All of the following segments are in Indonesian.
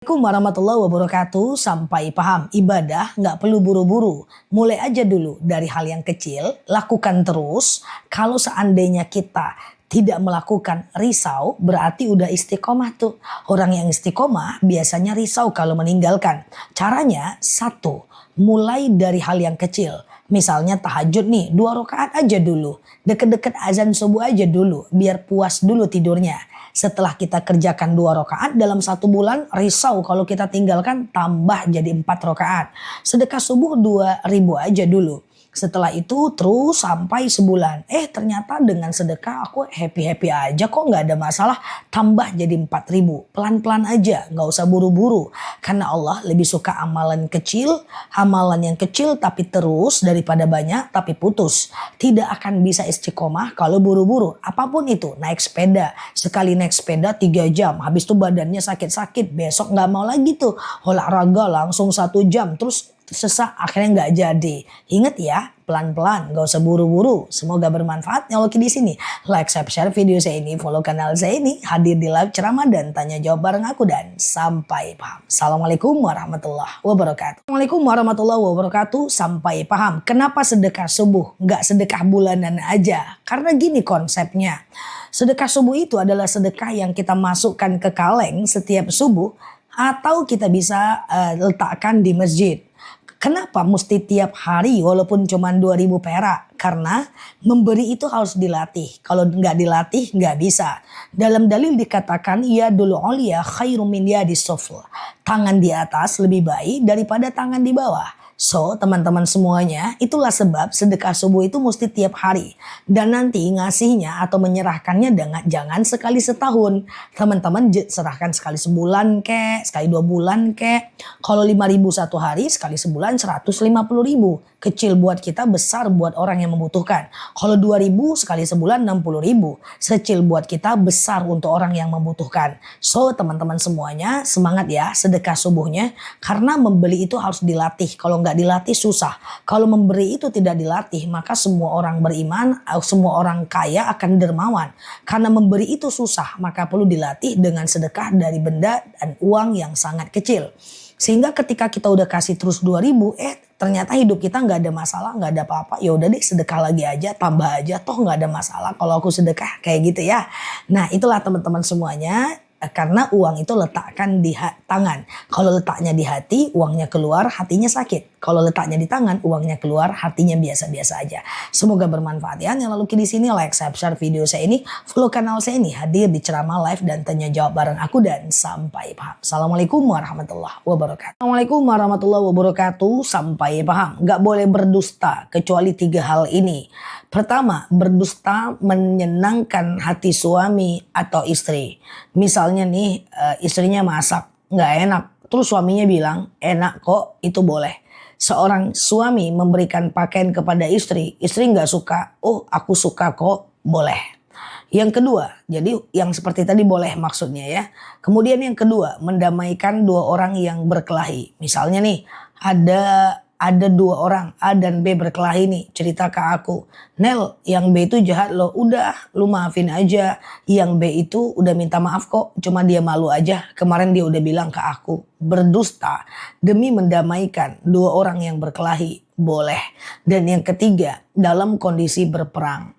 Assalamualaikum warahmatullahi wabarakatuh. Sampai paham, ibadah nggak perlu buru-buru. Mulai aja dulu dari hal yang kecil, lakukan terus. Kalau seandainya kita tidak melakukan, risau, berarti udah istiqomah tuh. Orang yang istiqomah biasanya risau kalau meninggalkan. Caranya satu, mulai dari hal yang kecil. Misalnya tahajud nih, 2 rakaat aja dulu. Deket-deket azan subuh aja dulu, biar puas dulu tidurnya. Setelah kita kerjakan 2 rakaat dalam 1 bulan, risau kalau kita tinggalkan, tambah jadi 4 rakaat. Sedekah subuh 2.000 aja dulu. Setelah itu terus sampai sebulan. Ternyata dengan sedekah aku happy-happy aja kok, nggak ada masalah. Tambah jadi 4.000. Pelan-pelan aja, nggak usah buru-buru. Karena Allah lebih suka amalan yang kecil tapi terus daripada banyak tapi putus. Tidak akan bisa istiqomah kalau buru-buru. Apapun itu, naik sepeda. Sekali naik sepeda 3 jam. Habis itu badannya sakit-sakit. Besok nggak mau lagi tuh. Olahraga langsung 1 jam. Terus sesak, akhirnya nggak jadi. Ingat ya, pelan-pelan, nggak usah buru-buru. Semoga bermanfaat. Yang di sini, like, share video saya ini, follow kanal saya ini, hadir di live ceramah dan tanya jawab bareng aku, dan sampai paham. Assalamualaikum warahmatullahi wabarakatuh. Assalamualaikum warahmatullahi wabarakatuh. Sampai paham. Kenapa sedekah subuh, nggak sedekah bulanan aja? Karena gini konsepnya. Sedekah subuh itu adalah sedekah yang kita masukkan ke kaleng setiap subuh, atau kita bisa letakkan di masjid. Kenapa mesti tiap hari walaupun cuma 2.000 perak? Karena memberi itu harus dilatih. Kalau nggak dilatih nggak bisa. Dalam dalil dikatakan yadul ulya khairum min yadis sufla. Tangan di atas lebih baik daripada tangan di bawah. So teman-teman semuanya, itulah sebab sedekah subuh itu mesti tiap hari. Dan nanti ngasihnya atau menyerahkannya jangan sekali setahun. Teman-teman serahkan sekali sebulan kek, sekali 2 bulan kek. Kalau 5.000 1 hari, sekali sebulan 150.000. Kecil buat kita, besar buat orang yang membutuhkan. Kalau 2.000 sekali sebulan 60.000. Kecil buat kita, besar untuk orang yang membutuhkan. So teman-teman semuanya, semangat ya sedekah subuhnya. Karena membeli itu harus dilatih. Kalau nggak dilatih susah. Kalau memberi itu tidak dilatih, maka semua orang beriman, semua orang kaya akan dermawan. Karena memberi itu susah, maka perlu dilatih dengan sedekah dari benda dan uang yang sangat kecil. Sehingga ketika kita udah kasih terus 2.000, ternyata hidup kita nggak ada masalah, nggak ada apa-apa. Ya udah deh, sedekah lagi aja, tambah aja, toh nggak ada masalah kalau aku sedekah kayak gitu ya. Nah itulah teman-teman semuanya. Karena uang itu letakkan di tangan. Kalau letaknya di hati, uangnya keluar, hatinya sakit. Kalau letaknya di tangan, uangnya keluar, hatinya biasa-biasa aja. Semoga bermanfaat ya. Yang lalu di sini like, share video saya ini, follow kanal saya ini, hadir di ceramah live dan tanya jawab bareng aku, dan sampai paham. Assalamualaikum warahmatullahi wabarakatuh. Assalamualaikum warahmatullahi wabarakatuh. Sampai paham. Gak boleh berdusta kecuali 3 hal ini. Pertama, berdusta menyenangkan hati suami atau istri. Misalnya nih istrinya masak nggak enak, terus suaminya bilang enak kok, itu boleh. Seorang suami memberikan pakaian kepada istri nggak suka, oh aku suka kok, boleh. Yang kedua, jadi yang seperti tadi boleh maksudnya ya. Kemudian yang kedua, mendamaikan 2 orang yang berkelahi. Misalnya nih ada 2 orang, A dan B berkelahi nih, cerita ke aku. Nel, yang B itu jahat loh, udah lu maafin aja. Yang B itu udah minta maaf kok, cuma dia malu aja. Kemarin dia udah bilang ke aku, berdusta demi mendamaikan 2 orang yang berkelahi, boleh. Dan yang ketiga, dalam kondisi berperang.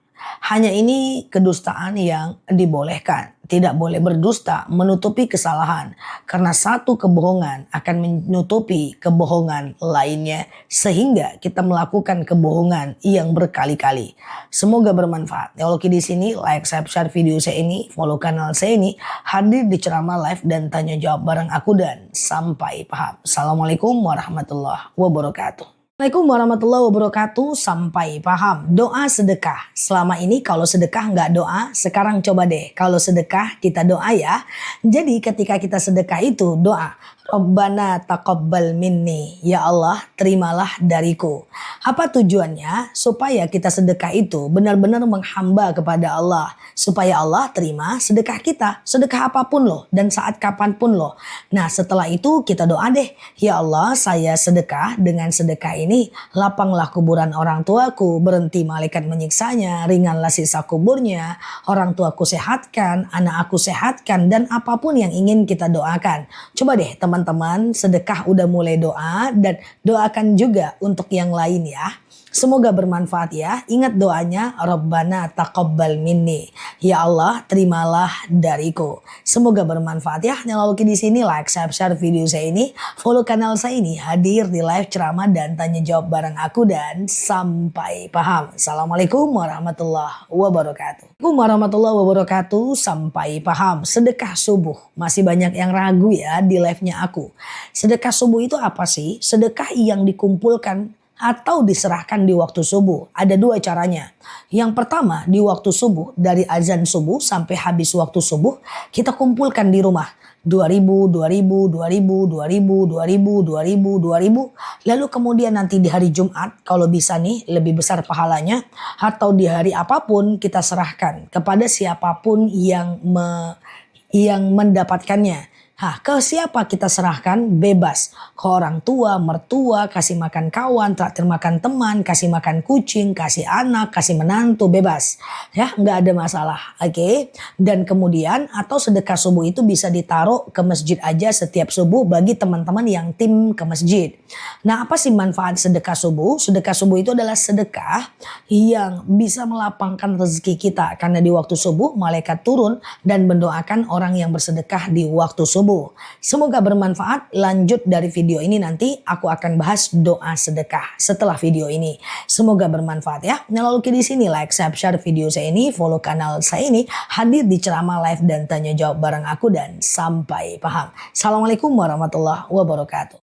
Hanya ini kedustaan yang dibolehkan. Tidak boleh berdusta menutupi kesalahan. Karena satu kebohongan akan menutupi kebohongan lainnya. Sehingga kita melakukan kebohongan yang berkali-kali. Semoga bermanfaat. Kalau di sini like, share video saya ini, follow kanal saya ini, hadir di ceramah live dan tanya jawab bareng aku, dan sampai paham. Assalamualaikum warahmatullahi wabarakatuh. Assalamualaikum warahmatullahi wabarakatuh. Sampai paham. Doa sedekah. Selama ini kalau sedekah nggak doa, sekarang coba deh kalau sedekah kita doa ya. Jadi ketika kita sedekah itu doa, Rabbana taqabbal minni. Ya Allah, terimalah dariku. Apa tujuannya? Supaya kita sedekah itu benar-benar menghamba kepada Allah. Supaya Allah terima sedekah kita. Sedekah apapun loh. Dan saat kapanpun loh. Nah setelah itu kita doa deh. Ya Allah, saya sedekah. Dengan sedekah ini lapanglah kuburan orang tuaku. Berhenti malaikat menyiksanya. Ringanlah sisa kuburnya. Orang tuaku sehatkan. Anak aku sehatkan. Dan apapun yang ingin kita doakan. Coba deh teman-teman, sedekah udah mulai doa dan doakan juga untuk yang lain ya. Semoga bermanfaat ya. Ingat doanya, Rabbana taqabbal minni. Ya Allah, terimalah dariku. Semoga bermanfaat ya. Lalu di sini like, share video saya ini, follow kanal saya ini, hadir di live ceramah dan tanya jawab bareng aku dan sampai paham. Assalamualaikum warahmatullahi wabarakatuh. Assalamualaikum warahmatullahi wabarakatuh. Sampai paham. Sedekah subuh. Masih banyak yang ragu ya di live-nya aku. Sedekah subuh itu apa sih? Sedekah yang dikumpulkan atau diserahkan di waktu subuh. Ada dua caranya. Yang pertama, di waktu subuh, dari azan subuh sampai habis waktu subuh, kita kumpulkan di rumah. 2000, 2000, 2000, 2000, 2000, 2000, 2000. Lalu kemudian nanti di hari Jumat, kalau bisa nih lebih besar pahalanya. Atau di hari apapun kita serahkan kepada siapapun yang mendapatkannya. Ke siapa kita serahkan? Bebas. Ke orang tua, mertua, kasih makan kawan, traktir makan teman, kasih makan kucing, kasih anak, kasih menantu, bebas. Ya, nggak ada masalah. Oke. Dan kemudian atau sedekah subuh itu bisa ditaruh ke masjid aja setiap subuh bagi teman-teman yang tim ke masjid. Nah, apa sih manfaat sedekah subuh? Sedekah subuh itu adalah sedekah yang bisa melapangkan rezeki kita. Karena di waktu subuh malaikat turun dan mendoakan orang yang bersedekah di waktu subuh. Semoga bermanfaat. Lanjut dari video ini nanti aku akan bahas doa sedekah setelah video ini. Semoga bermanfaat ya. Nah, lalu di sini like, share video saya ini, follow kanal saya ini, hadir di ceramah live dan tanya jawab bareng aku dan sampai paham. Assalamualaikum warahmatullahi wabarakatuh.